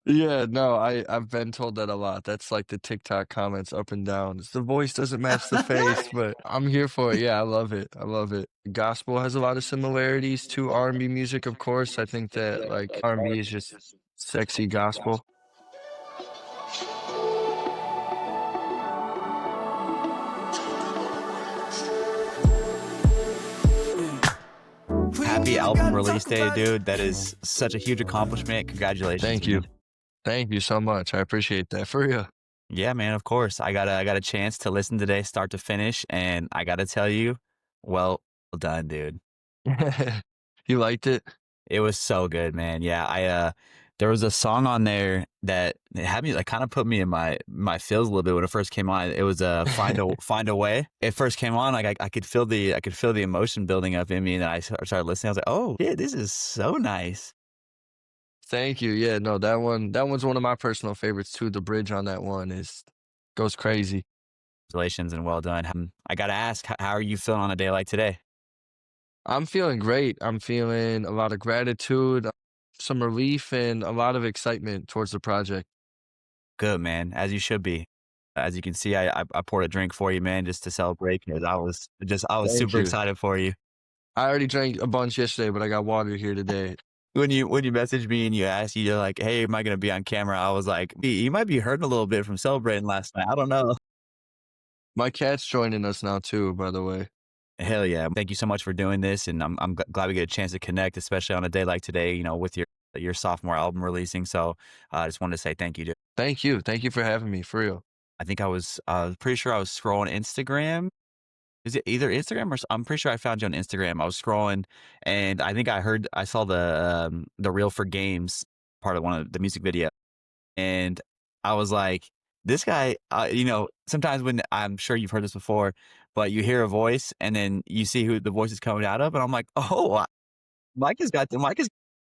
Yeah, no, I've been told that a lot. That's like the TikTok comments up and down. It's the voice doesn't match the face, but I'm here for it. Yeah, I love it. I love it. Gospel has a lot of similarities to R&B music, of course. I think that like R&B is just sexy gospel. Happy album release day, dude. That is such a huge accomplishment. Congratulations, Thank you. man. Thank you so much. I appreciate that for real. Yeah, man, of course. I got a chance to listen today start to finish, and I gotta tell you, well done, dude. You liked it? It was so good, man. Yeah, there was a song on there that it had me like kind of put me in my feels a little bit when it first came on. It was Find a Way. It first came on, like I could feel the emotion building up in me, and then started listening. I was like, oh, yeah, this is so nice. Thank you. Yeah, no, that one's one of my personal favorites too. The bridge on that one is goes crazy. Congratulations and well done. I gotta ask, how are you feeling on a day like today? I'm feeling great. I'm feeling a lot of gratitude, some relief, and a lot of excitement towards the project. Good, man, as you should be. As you can see, I poured a drink for you, man, just to celebrate because I was Thank super you. excited for you. I already drank a bunch yesterday, but I got water here today. When you messaged me and you asked, you're like, "Hey, am I gonna be on camera?" I was like, You might be hurting a little bit from celebrating last night. I don't know." My cat's joining us now too, by the way. Hell yeah! Thank you so much for doing this, and glad we get a chance to connect, especially on a day like today. You know, with your sophomore album releasing. So I just wanted to say thank you. Thank you. Thank you for having me, for real. I think I was pretty sure I was scrolling Instagram. Is it either Instagram or I'm pretty sure I found you on Instagram. I was scrolling and I saw the Reel for Games part of one of the music video. And I was like, this guy, sometimes when I'm sure you've heard this before, but you hear a voice and then you see who the voice is coming out of. And I'm like, oh, Micah's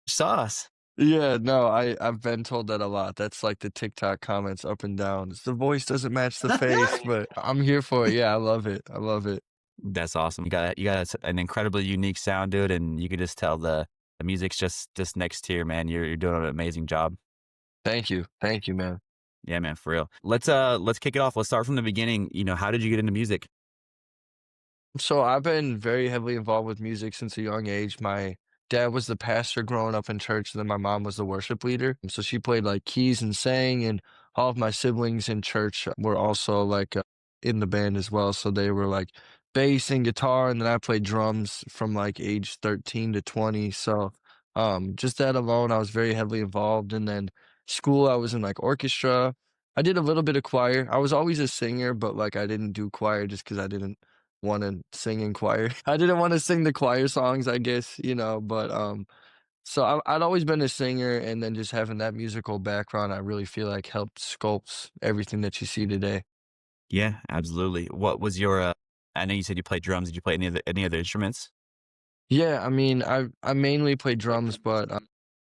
sauce. Yeah, no, I've been told that a lot. That's like the TikTok comments up and down. It's the voice doesn't match the face, but I'm here for it. Yeah, I love it. I love it. That's awesome. You got an incredibly unique sound, dude. And you can just tell the music's just next tier, man. You're doing an amazing job. Thank you. Thank you, man. Yeah, man, for real. Let's kick it off. Let's start from the beginning. You know, how did you get into music? So I've been very heavily involved with music since a young age. My dad was the pastor growing up in church, and then my mom was the worship leader. So she played like keys and sang, and all of my siblings in church were also like in the band as well. So they were like bass and guitar, and then I played drums from like age 13 to 20. So just that alone, I was very heavily involved. And then school, I was in like orchestra. I did a little bit of choir. I was always a singer, but like I didn't do choir just because I didn't wanna sing in choir. I didn't wanna sing the choir songs, I guess, but, so I'd always been a singer, and then just having that musical background, I really feel like helped sculpts everything that you see today. Yeah, absolutely. What was your I know you said you played drums. Did you play any other instruments? Yeah, I mean, I mainly played drums, but,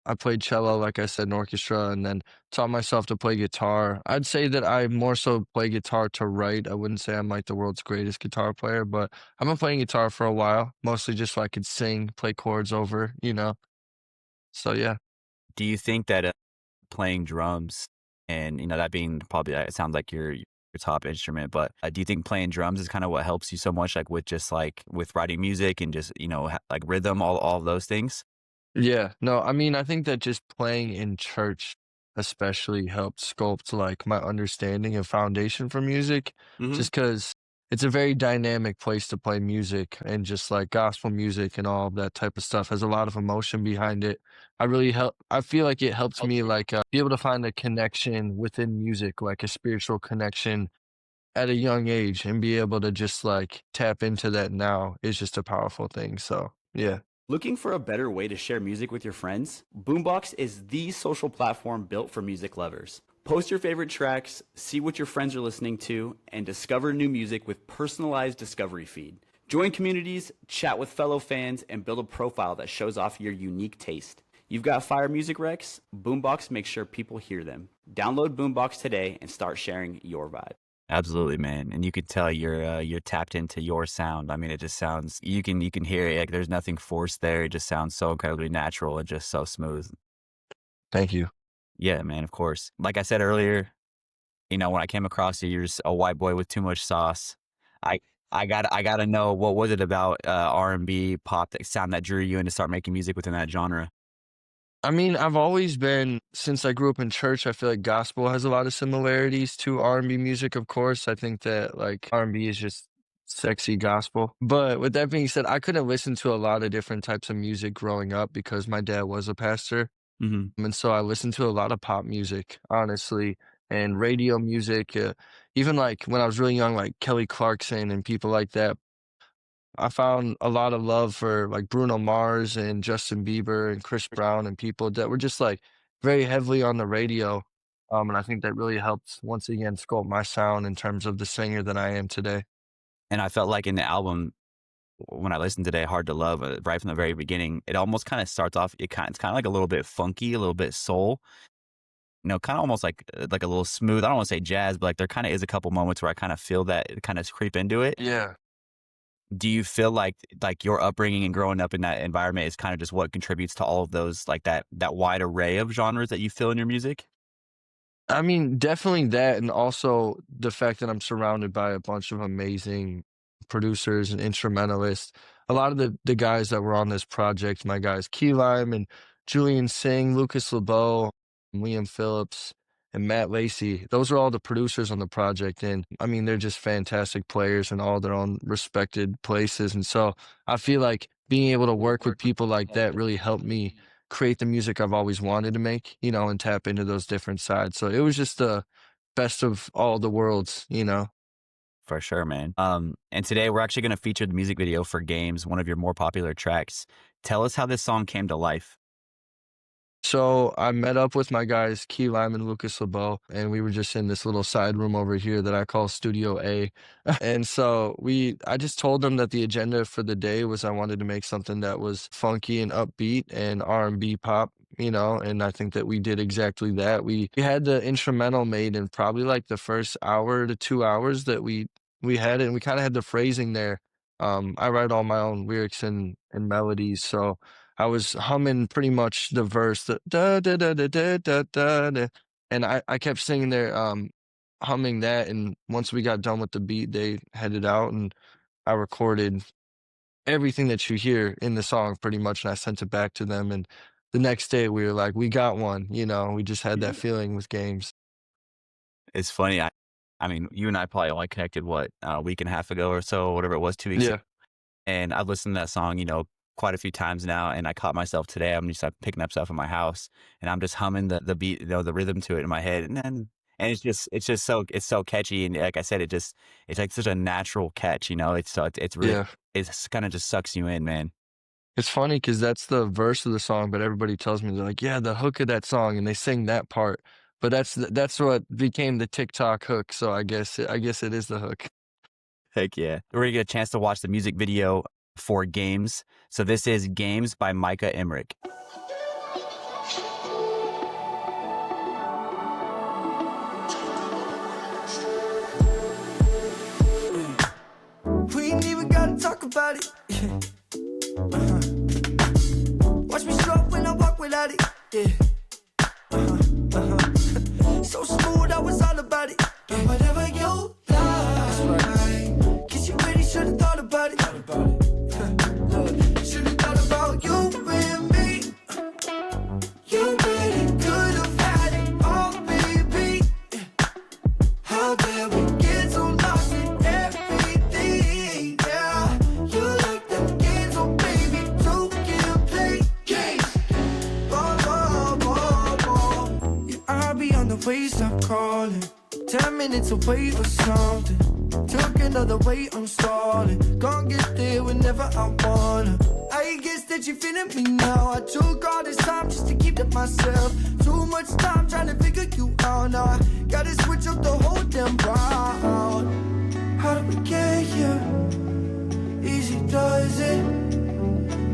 I played cello, like I said, in orchestra, and then taught myself to play guitar. I'd say that I more so play guitar to write. I wouldn't say I'm like the world's greatest guitar player, but I've been playing guitar for a while, mostly just so I could sing, play chords over. So yeah. Do you think that playing drums and that being probably it sounds like your top instrument, but do you think playing drums is kind of what helps you so much, like with just like with writing music and just like rhythm, all of those things? Yeah, no, I mean, I think that just playing in church especially helped sculpt like my understanding and foundation for music, Hmm. just because it's a very dynamic place to play music and just like gospel music and all of that type of stuff has a lot of emotion behind it. I feel like it helps me like be able to find a connection within music, like a spiritual connection at a young age and be able to just like tap into that now is just a powerful thing. So, yeah. Looking for a better way to share music with your friends? Boombox is the social platform built for music lovers. Post your favorite tracks, see what your friends are listening to, and discover new music with personalized discovery feed. Join communities, chat with fellow fans, and build a profile that shows off your unique taste. You've got fire music recs? Boombox makes sure people hear them. Download Boombox today and start sharing your vibe. Absolutely, man. And you could tell you're tapped into your sound. I mean, it just sounds you can hear it. Like there's nothing forced there. It just sounds so incredibly natural and just so smooth. Thank you. Yeah, man, of course. Like I said earlier, when I came across you, you're just a white boy with too much sauce. I I gotta know what was it about R&B pop that sound that drew you in to start making music within that genre? I mean, I've always been since I grew up in church, I feel like gospel has a lot of similarities to R&B music, of course. I think that like R&B is just sexy gospel. But with that being said, I couldn't listen to a lot of different types of music growing up because my dad was a pastor. Mhm. And so I listened to a lot of pop music, honestly, and radio music, even like when I was really young, like Kelly Clarkson and people like that. I found a lot of love for like Bruno Mars and Justin Bieber and Chris Brown and people that were just like very heavily on the radio. And I think that really helped once again sculpt my sound in terms of the singer that I am today. And I felt like in the album, when I listened today, Hard to Love, right from the very beginning, it almost kinda starts off it's kinda like a little bit funky, a little bit soul, kinda almost like a little smooth. I don't wanna say jazz, but, like, there kinda is a couple moments where I kinda feel that it kinda creep into it. Yeah. Do you feel like your upbringing and growing up in that environment is kinda just what contributes to all of those, like, that wide array of genres that you feel in your music? I mean, definitely that, and also the fact that I'm surrounded by a bunch of amazing producers and instrumentalists. A lot of the guys that were on this project, my guys Key Lime and Julian Singh, Lucas LeBeau, Liam Phillips, and Matt Lacey. Those are all the producers on the project, and I mean, they're just fantastic players in all their own respected places. And so I feel like being able to work with people like that really helped me create the music I've always wanted to make, and tap into those different sides. So it was just the best of all the worlds. For sure, man. And today we're actually gonna feature the music video for Games, one of your more popular tracks. Tell us how this song came to life. So I met up with my guys, Key Lime and Lucas LeBeau, and we were just in this little side room over here that I call Studio A. And so I just told them that the agenda for the day was I wanted to make something that was funky and upbeat and R&B pop, and I think that we did exactly that. We had the instrumental made in probably like the first hour to 2 hours that we had it, and we kind of had the phrasing there. I write all my own lyrics and melodies, so I was humming pretty much the verse, the da da da da da da da, da, and I kept singing there, humming that. And once we got done with the beat, they headed out, and I recorded everything that you hear in the song pretty much, and I sent it back to them. And the next day, we were like, "We got one." We just had that feeling with games. It's funny, I mean, you and I probably only connected, what, a week and a half ago or so, whatever it was, 2 weeks ago, Yeah, and I've listened to that song, quite a few times now, and I caught myself today, I'm just, picking up stuff in my house, and I'm just humming the beat, the rhythm to it in my head, and it's just so catchy, and like I said, it's like such a natural catch, it's really yeah. it's kinda just sucks you in, man. It's funny because that's the verse of the song, but everybody tells me, they're like, "Yeah, the hook of that song," and they sing that part. But that's what became the TikTok hook, so I guess it is the hook. Heck yeah. We're gonna get a chance to watch the music video for Games. So this is Games by Micah Emrich. We ain't even gotta talk about it. Yeah. Uh-huh. Watch me stroke when I walk without it. Yeah. So smooth, I was all about it. Yeah. Whatever you like. That's right. Guess you really should've thought about it. Should've thought about you and me. You really could've had it all, baby. Yeah. How dare we get so lost in everything? Yeah. You like them games, oh baby, two can play games. Ball, ball, ball, ball. Yeah, I'll be on the way, stop calling. 10 minutes away or something. Took another way, I'm stalling. Gonna get there whenever I wanna. I guess that you're feeling me now. I took all this time just to keep to myself. Too much time trying to figure you out. Now I gotta switch up the whole damn route. How did we get here? Easy does it.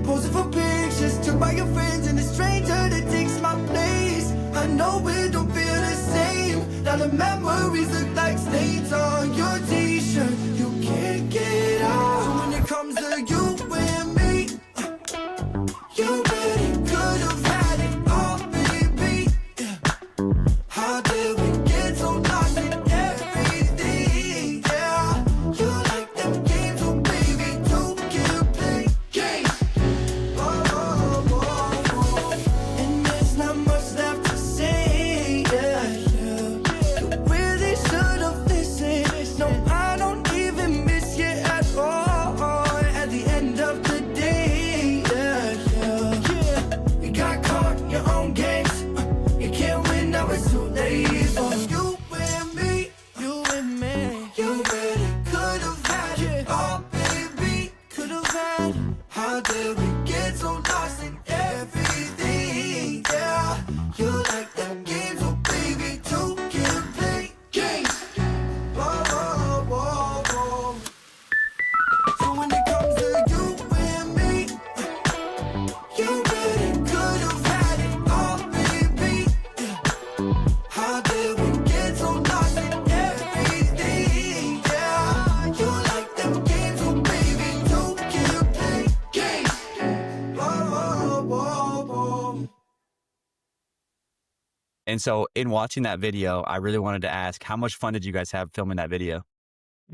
Posing for pictures, took by your friends and a stranger that takes my place. I know it don't feel the same. Now the memories look like stains on your t-shirt. You can't get out. So when it comes to you and me, you really could have had it all, baby. Yeah. And so in watching that video, I really wanted to ask, how much fun did you guys have filming that video?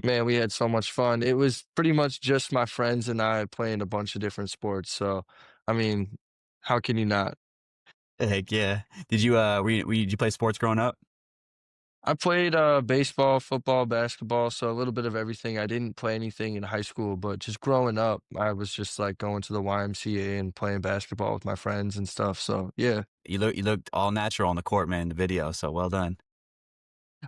Man, we had so much fun. It was pretty much just my friends and I playing a bunch of different sports. So, I mean, how can you not? Heck yeah. Did you did you play sports growing up? I played baseball, football, basketball, so a little bit of everything. I didn't play anything in high school, but just growing up, I was just like going to the YMCA and playing basketball with my friends and stuff. So, yeah, You looked all natural on the court, man, in the video. So well done.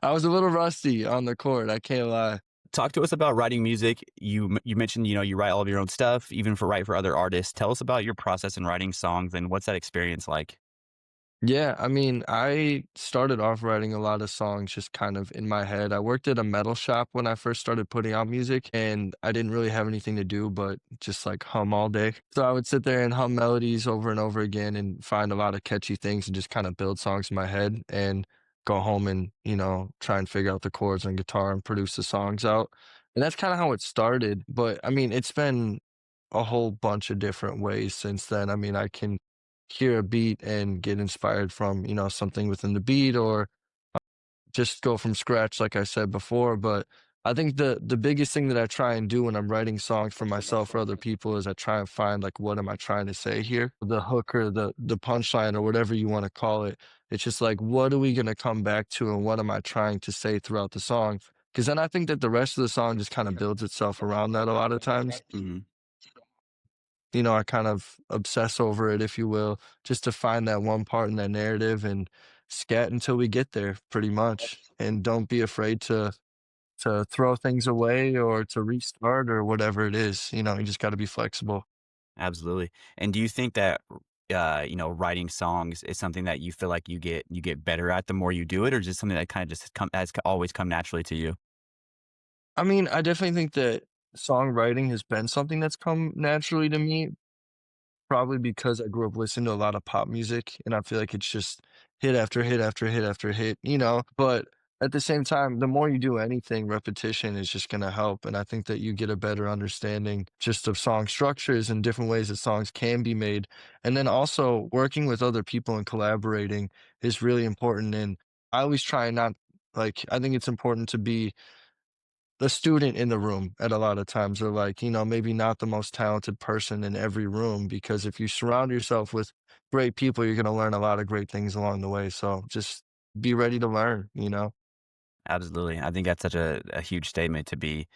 I was a little rusty on the court. I can't lie. Talk to us about writing music. You mentioned, you write all of your own stuff, even write for other artists. Tell us about your process in writing songs and what's that experience like? Yeah, I mean, I started off writing a lot of songs just kind of in my head. I worked at a metal shop when I first started putting out music, and I didn't really have anything to do but just like hum all day. So I would sit there and hum melodies over and over again and find a lot of catchy things and just kind of build songs in my head and go home and, try and figure out the chords on guitar and produce the songs out. And that's kind of how it started. But I mean, it's been a whole bunch of different ways since then. I mean, I can hear a beat and get inspired from, something within the beat or just go from scratch, like I said before. But I think the biggest thing that I try and do when I'm writing songs for myself or other people is I try and find like what am I trying to say here? The hook or the punchline or whatever you want to call it. It's just like what are we gonna come back to and what am I trying to say throughout the song? Because then I think that the rest of the song just kind of builds itself around that a lot of times. Mhm. I kind of obsess over it, if you will, just to find that one part in that narrative and scat until we get there, pretty much. And don't be afraid to throw things away or to restart or whatever it is. You just got to be flexible. Absolutely. And do you think that writing songs is something that you feel like you get better at the more you do it, or just something that kind of just always come naturally to you? I mean, I definitely think that songwriting has been something that's come naturally to me. Probably because I grew up listening to a lot of pop music, and I feel like it's just hit after hit after hit after hit. But at the same time, the more you do anything, repetition is just gonna help, and I think that you get a better understanding just of song structures and different ways that songs can be made, and then also working with other people and collaborating is really important, and I always try and not like, I think it's important to be the student in the room at a lot of times or like, maybe not the most talented person in every room because if you surround yourself with great people, you're going to learn a lot of great things along the way. So just be ready to learn. Absolutely. I think that's such a huge statement to be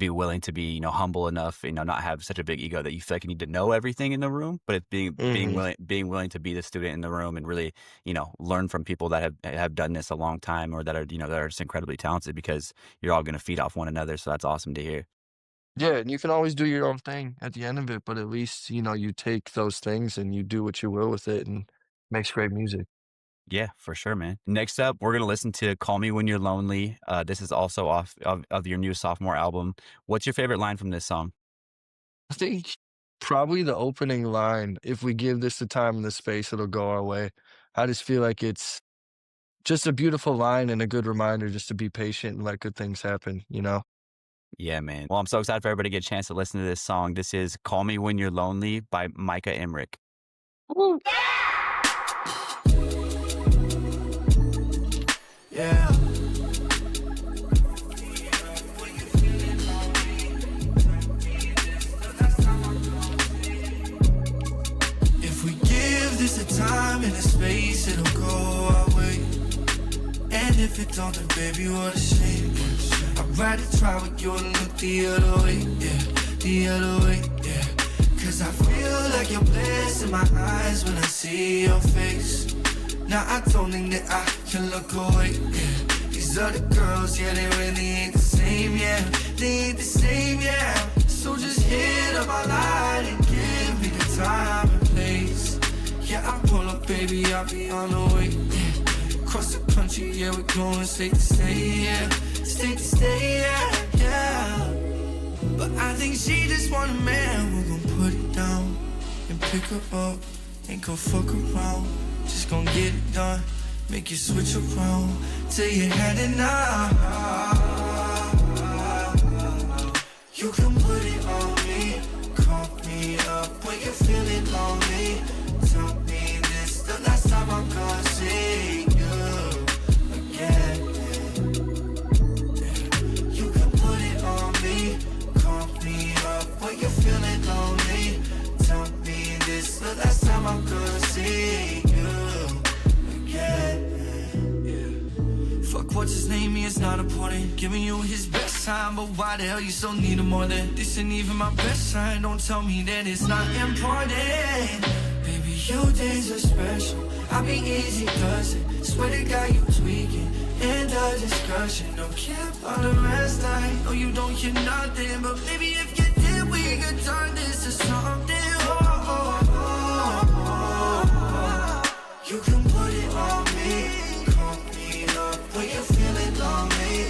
willing to be, humble enough, not have such a big ego that you feel like you need to know everything in the room, but it's Hmm. being willing to be the student in the room and really, learn from people that have done this a long time or that are, that are just incredibly talented because you're all going to feed off one another. So that's awesome to hear. Yeah. And you can always do your own thing at the end of it, but at least, you take those things and you do what you will with it and makes great music. Yeah, for sure, man. Next up, we're gonna listen to "Call Me When You're Lonely." This is also off of your new sophomore album. What's your favorite line from this song? I think probably the opening line, if we give this the time and the space, it'll go our way. I just feel like it's just a beautiful line and a good reminder just to be patient and let good things happen. Yeah, man. Well, I'm so excited for everybody to get a chance to listen to this song. This is "Call Me When You're Lonely" by Micah Emrich. Woo. Yeah. If we give this a time and a space, it'll go our way. And if it don't, then baby, what a shame. I'd rather try with you and look the other way, yeah, the other way, yeah. Cause I feel like you're blessed in my eyes when I see your face. Now I don't think that I can look away, yeah. These other girls, yeah, they really ain't the same, yeah. They ain't the same, yeah. So just hit up my line and give me the time and place. Yeah, I pull up, baby, I'll be on the way, yeah. Across the country, yeah, we're going state to state, yeah. State to state, yeah, yeah. But I think she just want a man who gon' put it down and pick her up and go fuck around. Just gon' get it done, make you switch around till you're heading out. You can put it on me, call me up when you're feeling lonely. Tell me this the last time I'm gonna see you. Fuck what's his name, he is not important. Giving you his best time, but why the hell you still need him more than this ain't even my best sign. Don't tell me that it's not important. Baby, you days are special. I be easy doesn't. Swear to God you tweaking. End of discussion. Don't care about the rest. I know you don't hear nothing, but maybe if you did, we could turn this to something. You can put it on me. Call me up when you're feeling lonely.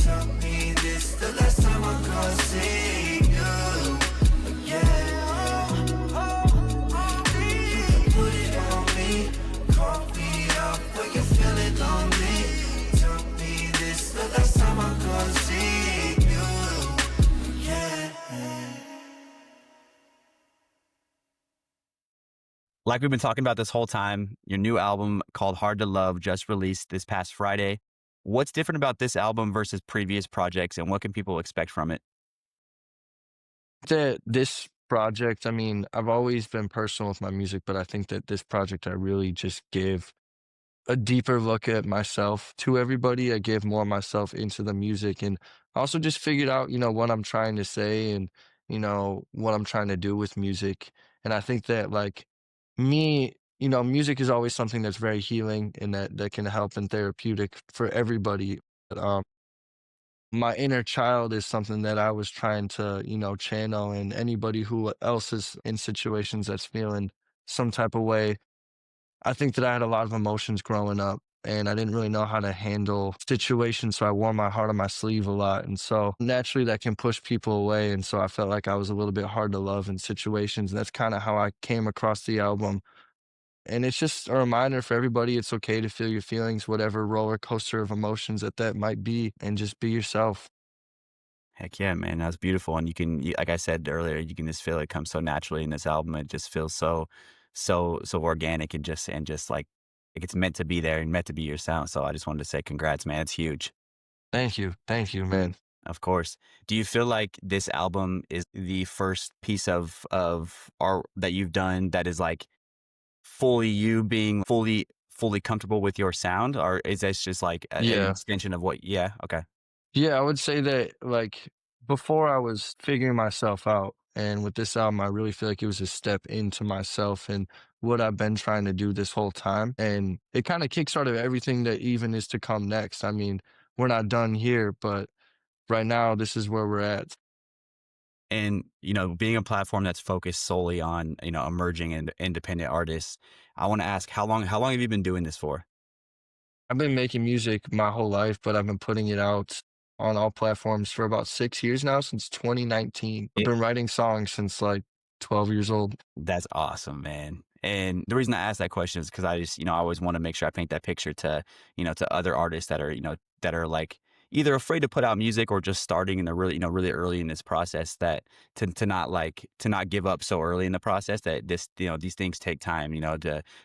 Tell me this the last time I could see you. Yeah. You can put it on me. Call me up when you're feeling lonely. Tell me this the last time I could see you. Yeah. Like we've been talking about this whole time, your new album called Hard to Love just released this past Friday. What's different about this album versus previous projects, and what can people expect from it? That this project, I mean, I've always been personal with my music, but I think that this project, I really just give a deeper look at myself to everybody. I give more of myself into the music and also just figured out, what I'm trying to say and, what I'm trying to do with music. And I think that like me, music is always something that's very healing and that can help and therapeutic for everybody. But, my inner child is something that I was trying to, channel, and anybody who else is in situations that's feeling some type of way. I think that I had a lot of emotions growing up and I didn't really know how to handle situations. So I wore my heart on my sleeve a lot. And so naturally that can push people away. And so I felt like I was a little bit hard to love in situations. And that's kind of how I came across the album. And it's just a reminder for everybody it's okay to feel your feelings, whatever roller coaster of emotions that might be, and just be yourself. Heck yeah, man, that's beautiful, and like I said earlier, you can just feel it come so naturally in this album. It just feels so organic and just like it's meant to be there and meant to be your sound. So I just wanted to say congrats, man. It's huge. Thank you. Thank you, man. Of course. Do you feel like this album is the first piece of art that you've done that is like fully you being fully comfortable with your sound, or is this just like an Yeah. extension of what? Yeah, okay. Yeah, I would say that like before I was figuring myself out, and with this album, I really feel like it was a step into myself and what I've been trying to do this whole time. And it kind of kickstarted everything that even is to come next. I mean, we're not done here, but right now, this is where we're at. And being a platform that's focused solely on emerging and independent artists, I want to ask how long have you been doing this for? I've been making music my whole life, but I've been putting it out on all platforms for about 6 years now, since 2019. I've been writing songs since like 12 years old. That's awesome, man. And the reason I ask that question is because I just, I always want to make sure I paint that picture to, to other artists that are, that are like either afraid to put out music or just starting in the really, really early in this process, that to not give up so early in the process, that these things take time,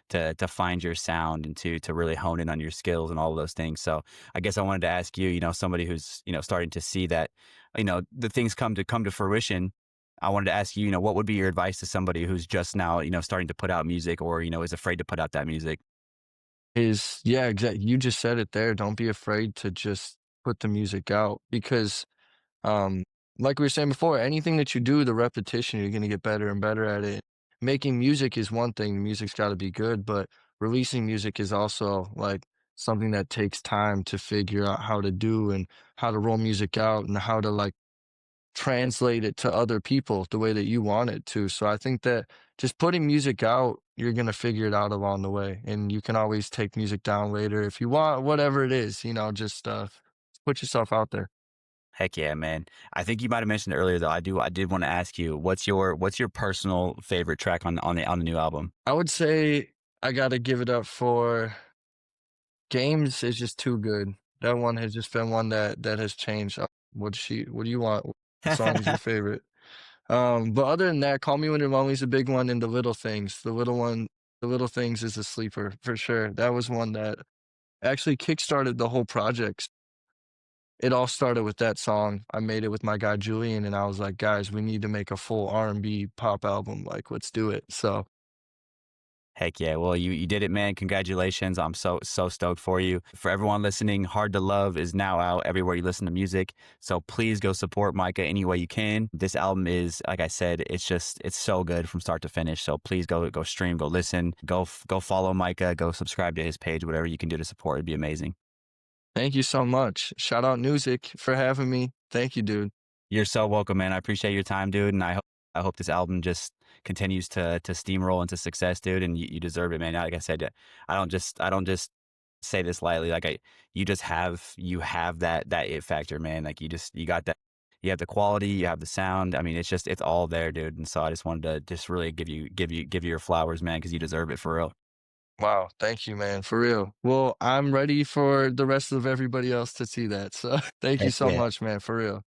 to find your sound and to really hone in on your skills and all of those things. So I guess I wanted to ask you, somebody who's, starting to see that, the things come to fruition. I wanted to ask you, what would be your advice to somebody who's just now, starting to put out music or, is afraid to put out that music? Is yeah, exactly. You just said it there. Don't be afraid to just put the music out because, um, like we were saying before, anything that you do, the repetition, you're gonna get better and better at it. Making music is one thing. Music's got to be good, but releasing music is also like something that takes time to figure out how to do and how to roll music out and how to like translate it to other people the way that you want it to. So I think that just putting music out, you're gonna figure it out along the way, and you can always take music down later if you want, whatever it is, just put yourself out there. Heck yeah, man. I think you might have mentioned it earlier though. I did want to ask you, what's your personal favorite track on the new album? I would say I gotta give it up for Games is just too good. That one has just been one that has changed. What do you want? What song is your favorite? But other than that, Call Me When You're Lonely is a big one, and The Little Things. The Little Things is a sleeper for sure. That was one that actually kickstarted the whole project. It all started with that song. I made it with my guy Julian, and I was like, guys, we need to make a full R&B pop album. Like, let's do it. So Heck yeah. Well, you did it, man. Congratulations. I'm so stoked for you. For everyone listening, Hard to Love is now out everywhere you listen to music. So please go support Micah any way you can. This album is, like I said, it's so good from start to finish. So please go stream, go listen, go follow Micah, go subscribe to his page, whatever you can do to support. It'd be amazing. Thank you so much. Shout out Music for having me. Thank you, dude. You're so welcome, man. I appreciate your time, dude, and I hope this album just continues to steamroll into success, dude. And you deserve it, man. Like I said, I don't just say this lightly. Like you have that it factor, man. Like you got that. You have the quality, you have the sound. I mean, it's all there, dude. And so I just wanted to just really give you your flowers, man, because you deserve it for real. Wow, thank you, man, for real. Well, I'm ready for the rest of everybody else to see that. So thank you Heck so yeah. much, man, for real.